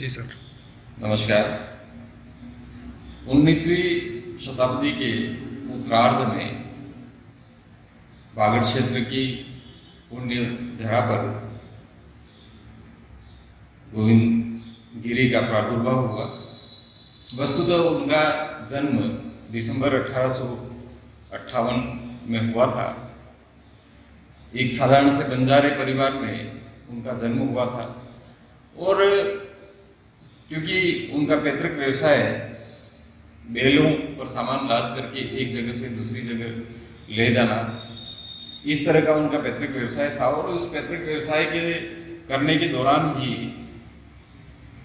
जी sir. नमस्कार। 19वीं शताब्दी के उत्तरार्ध में बागड़ क्षेत्र की पुण्य धरा पर गोविंद गिरी का प्रादुर्भाव हुआ। वस्तुतः उनका जन्म दिसंबर 1858 में हुआ था। एक साधारण से बंजारे परिवार में उनका जन्म हुआ था और क्योंकि उनका पैतृक व्यवसाय बैलों पर सामान लाद करके एक जगह से दूसरी जगह ले जाना, इस तरह का उनका पैतृक व्यवसाय था और उस पैतृक व्यवसाय के करने के दौरान ही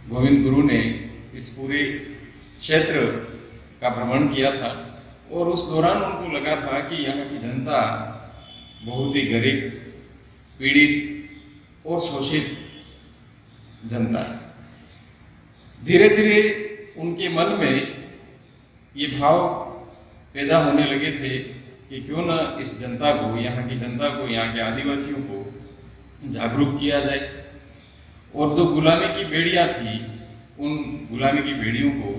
गोविंद गुरु ने इस पूरे क्षेत्र का भ्रमण किया था और उस दौरान उनको लगा था कि यहाँ की जनता बहुत ही गरीब, पीड़ित और शोषित जनता है। धीरे धीरे उनके मन में ये भाव पैदा होने लगे थे कि क्यों न इस जनता को, यहाँ की जनता को, यहाँ के आदिवासियों को जागरूक किया जाए और जो गुलामी की बेड़ियाँ थी उन गुलामी की बेड़ियों को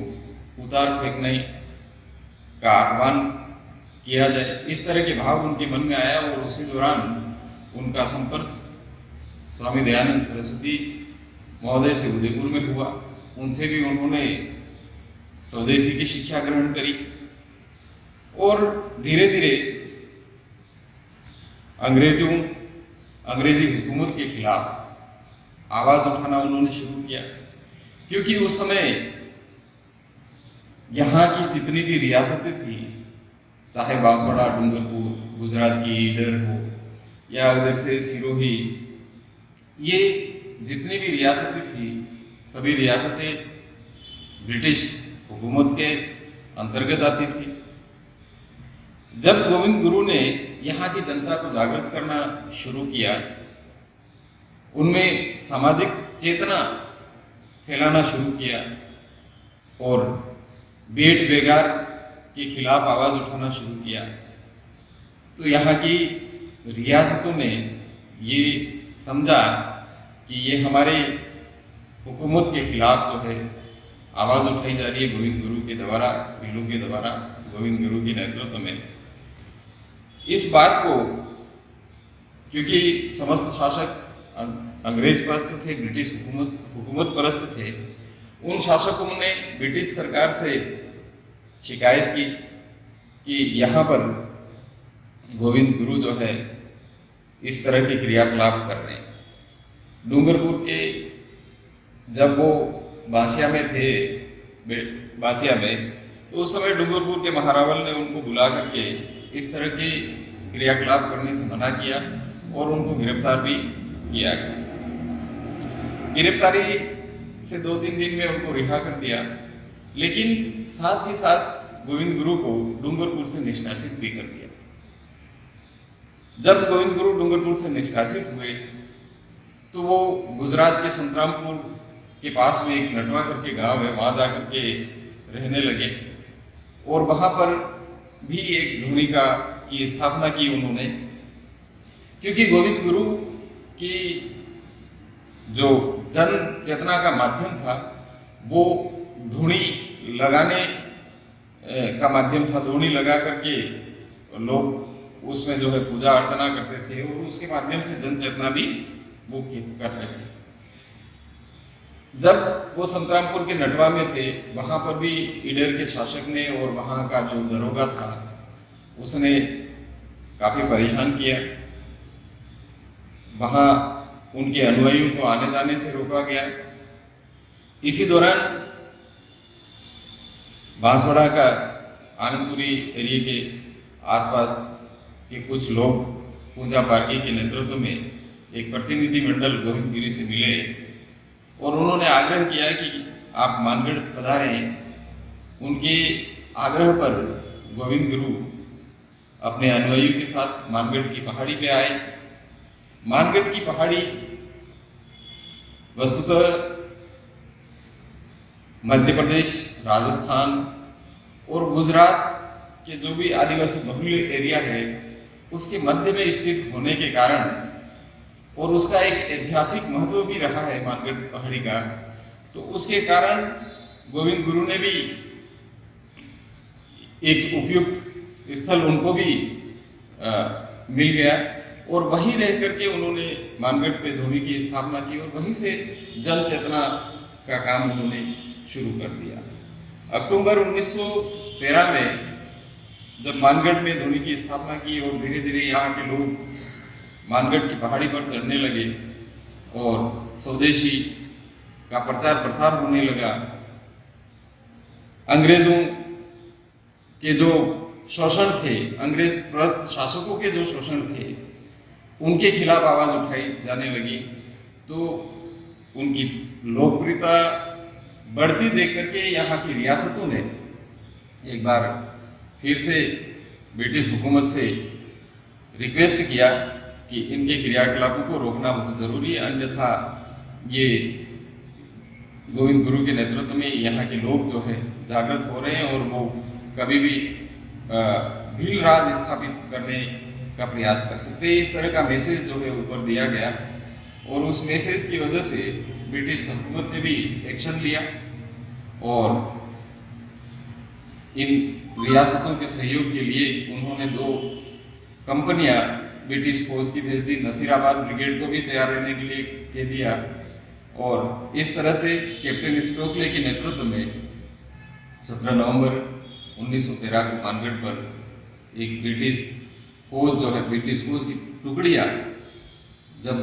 उतार फेंकने का आह्वान किया जाए। इस तरह के भाव उनके मन में आया और उसी दौरान उनका संपर्क स्वामी दयानंद सरस्वती महोदय से उदयपुर में हुआ। उनसे भी उन्होंने स्वदेशी की शिक्षा ग्रहण करी और धीरे धीरे अंग्रेजी हुकूमत के खिलाफ आवाज उठाना उन्होंने शुरू किया, क्योंकि उस समय यहाँ की जितनी भी रियासतें थी, चाहे बांसवाड़ा, डूंगरपुर, गुजरात की ईडर हो या उधर से सिरोही, ये जितनी भी रियासतें थी सभी रियासतें ब्रिटिश हुकूमत के अंतर्गत आती थी। जब गोविंद गुरु ने यहाँ की जनता को जागृत करना शुरू किया, उनमें सामाजिक चेतना फैलाना शुरू किया और बेट बेगार के खिलाफ आवाज उठाना शुरू किया, तो यहाँ की रियासतों ने ये समझा कि ये हमारे हुकूमत के खिलाफ जो है आवाज उठाई जा रही है गोविंद गुरु के द्वारा, भीलों के द्वारा, गोविंद गुरु के नेतृत्व में। इस बात को, क्योंकि समस्त शासक अंग्रेज परस्त थे, ब्रिटिश हुकूमत परस्त थे, उन शासकों ने ब्रिटिश सरकार से शिकायत की कि यहाँ पर गोविंद गुरु जो है इस तरह के क्रियाकलाप कर रहे हैं। डूंगरपुर के जब वो बासिया में थे, बासिया में, तो उस समय डूंगरपुर के महारावल ने उनको बुला करके इस तरह के क्रियाकलाप करने से मना किया और उनको गिरफ्तार भी किया गया। गिरफ्तारी से 2-3 दिन में उनको रिहा कर दिया, लेकिन साथ ही साथ गोविंद गुरु को डूंगरपुर से निष्कासित भी कर दिया। जब गोविंद गुरु डूंगरपुर से निष्कासित हुए तो वो गुजरात के संतरामपुर के पास में एक नटवा करके गांव है, वहां जाकर के रहने लगे और वहां पर भी एक धूनिका की स्थापना की उन्होंने, क्योंकि गोविंद गुरु की जो जन चेतना का माध्यम था वो धूनी लगाने का माध्यम था। धूनी लगा करके लोग उसमें जो है पूजा अर्चना करते थे और उसके माध्यम से जन चेतना भी वो करते थे। जब वो संतरामपुर के नटवा में थे, वहां पर भी ईडर के शासक ने और वहां का जो दरोगा था उसने काफी परेशान किया। वहां उनके अनुयायियों को आने जाने से रोका गया। इसी दौरान बांसवाड़ा का आनंदपुरी एरिया के आसपास के कुछ लोग पूजा पारगी के नेतृत्व में एक प्रतिनिधि मंडल गोविंद गिरी से मिले और उन्होंने आग्रह किया कि आप मानगढ़ पधारें। उनके आग्रह पर गोविंद गुरु अपने अनुयायियों के साथ मानगढ़ की पहाड़ी पे आए। मानगढ़ की पहाड़ी वस्तुतः मध्य प्रदेश, राजस्थान और गुजरात के जो भी आदिवासी बहुल एरिया है उसके मध्य में स्थित होने के कारण और उसका एक ऐतिहासिक महत्व भी रहा है मानगढ़ पहाड़ी का, तो उसके कारण गोविंद गुरु ने भी एक उपयुक्त स्थल उनको भी मिल गया और वहीं रह करके उन्होंने मानगढ़ पे धोबी की स्थापना की और वहीं से जन चेतना का काम उन्होंने शुरू कर दिया। अक्टूबर 1913 में जब मानगढ़ में धोनी की स्थापना की और धीरे धीरे यहाँ के लोग मानगढ़ की पहाड़ी पर चढ़ने लगे और स्वदेशी का प्रचार प्रसार होने लगा, अंग्रेजों के जो शोषण थे, अंग्रेज प्रस्थ शासकों के जो शोषण थे, उनके खिलाफ आवाज उठाई जाने लगी। तो उनकी लोकप्रियता बढ़ती देख करके यहाँ की रियासतों ने एक बार फिर से ब्रिटिश हुकूमत से रिक्वेस्ट किया कि इनके क्रियाकलापों को रोकना बहुत ज़रूरी है, अन्यथा ये गोविंद गुरु के नेतृत्व में यहाँ के लोग जो है जागृत हो रहे हैं और वो कभी भी भील राज स्थापित करने का प्रयास कर सकते हैं। इस तरह का मैसेज जो है ऊपर दिया गया और उस मैसेज की वजह से ब्रिटिश हुकूमत ने भी एक्शन लिया और इन रियासतों के सहयोग के लिए उन्होंने 2 कंपनियां ब्रिटिश फौज की भेज दी। नसीराबाद ब्रिगेड को भी तैयार रहने के लिए कह दिया और इस तरह से कैप्टन स्टोकले के नेतृत्व में 17 नवंबर 1913 को मानगढ़ पर एक ब्रिटिश फौज जो है, ब्रिटिश फौज की टुकड़ियां जब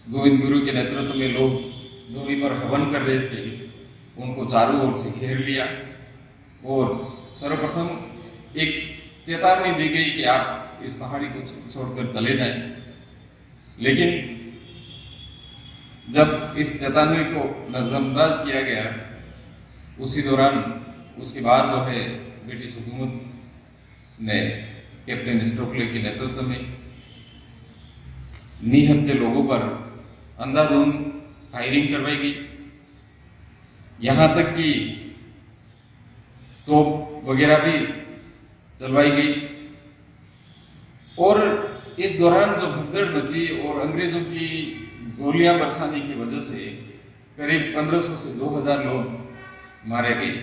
गोविंद गुरु के नेतृत्व में लोग धोनी पर हवन कर रहे थे, उनको चारों ओर से घेर लिया और सर्वप्रथम एक चेतावनी दी गई कि आप इस पहाड़ी को छोड़कर चले जाएं। लेकिन जब इस चेतावनी को नजरअंदाज किया गया, उसी दौरान उसके बाद जो है ब्रिटिश हुकूमत ने कैप्टन स्टोकले के नेतृत्व में निहत्थे लोगों पर अंधाधुंध फायरिंग करवाई गई, यहाँ तक कि तोप वगैरह भी चलवाई गई। और इस दौरान जो भगदड़ मची और अंग्रेजों की गोलियां बरसाने की वजह से करीब 1500 से 2000 लोग मारे गए।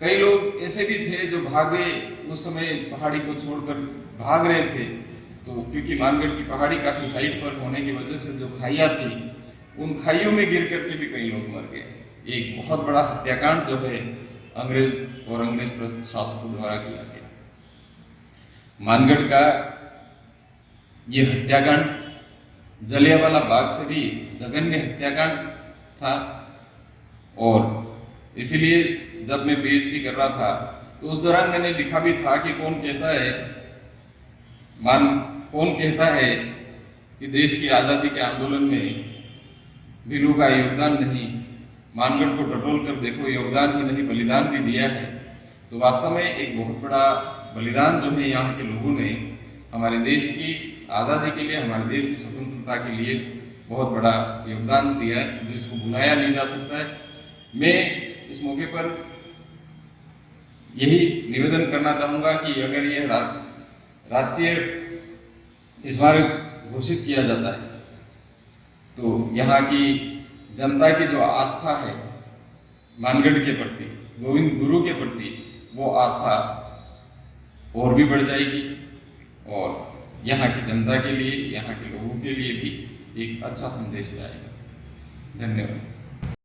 कई लोग ऐसे भी थे जो भागे, उस समय पहाड़ी को छोड़कर भाग रहे थे, तो क्योंकि मानगढ़ की पहाड़ी काफ़ी हाइट पर होने की वजह से जो खाइयाँ थी, उन खाइयों में गिर करके भी कई लोग मर गए। एक बहुत बड़ा हत्याकांड जो है अंग्रेज और अंग्रेज प्रस्थ शासकों द्वारा किया गया। मानगढ़ का ये हत्याकांड जलियांवाला बाग से भी जघन्य हत्याकांड था और इसीलिए जब मैं पीएचडी कर रहा था तो उस दौरान मैंने लिखा भी था कि कौन कहता है कि देश की आज़ादी के आंदोलन में भीलू का योगदान नहीं, मानगढ़ को टटोल कर देखो, योगदान ही नहीं बलिदान भी दिया है। तो वास्तव में एक बहुत बड़ा बलिदान जो है यहाँ के लोगों ने हमारे देश की आज़ादी के लिए, हमारे देश की स्वतंत्रता के लिए बहुत बड़ा योगदान दिया है, जिसको भुलाया नहीं जा सकता है। मैं इस मौके पर यही निवेदन करना चाहूँगा कि अगर यह राष्ट्रीय स्मारक घोषित किया जाता है तो यहाँ की जनता की जो आस्था है मानगढ़ के प्रति, गोविंद गुरु के प्रति, वो आस्था और भी बढ़ जाएगी और यहाँ की जनता के लिए, यहाँ के लोगों के लिए भी एक अच्छा संदेश जाएगा। धन्यवाद।